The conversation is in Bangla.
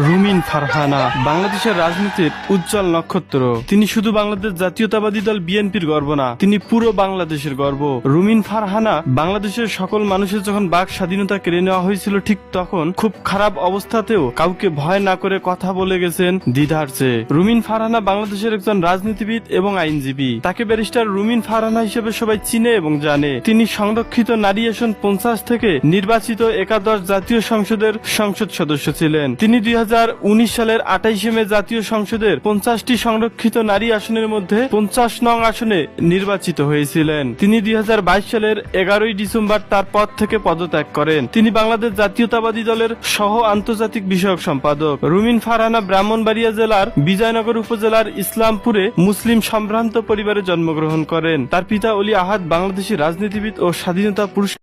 রুমিন ফারহানা বাংলাদেশের রাজনীতির উজ্জ্বল নক্ষত্র। তিনি শুধু বাংলাদেশ জাতীয়তাবাদী দল বিএনপির গর্ব না, তিনি পুরো বাংলাদেশের গর্ব। রুমিন ফারহানা বাংলাদেশের সকল মানুষের যখন বাক স্বাধীনতা কেড়ে নেওয়া হয়েছিল, ঠিক তখন খুব খারাপ অবস্থাতেও কাউকে ভয় না করে কথা বলে গেছেন দ্বিধার চেয়ে। রুমিন ফারহানা বাংলাদেশের একজন রাজনীতিবিদ এবং আইনজীবী। তাকে ব্যারিস্টার রুমিন ফারহানা হিসেবে সবাই চিনে এবং জানে। তিনি সংরক্ষিত নারী আসন 50 থেকে নির্বাচিত একাদশ জাতীয় সংসদের সংসদ সদস্য ছিলেন। তিনি 2019 সালের 28 মে জাতীয় সংসদের 50টি সংরক্ষিত নারী আসনের মধ্যে 50 নং আসনে নির্বাচিত হয়েছিলেন। তিনি 2022 সালের 11 ডিসেম্বর তার পদ থেকে পদত্যাগ করেন। তিনি বাংলাদেশ জাতীয়তাবাদী দলের সহ আন্তর্জাতিক বিষয়ক সম্পাদক। রুমিন ফারহানা ব্রাহ্মণবাড়িয়া জেলার বিজয়নগর উপজেলার ইসলামপুরে মুসলিম সম্ভ্রান্ত পরিবারে জন্মগ্রহণ করেন। তার পিতা অলি আহাদ বাংলাদেশী রাজনীতিবিদ ও স্বাধীনতা পুরস্কার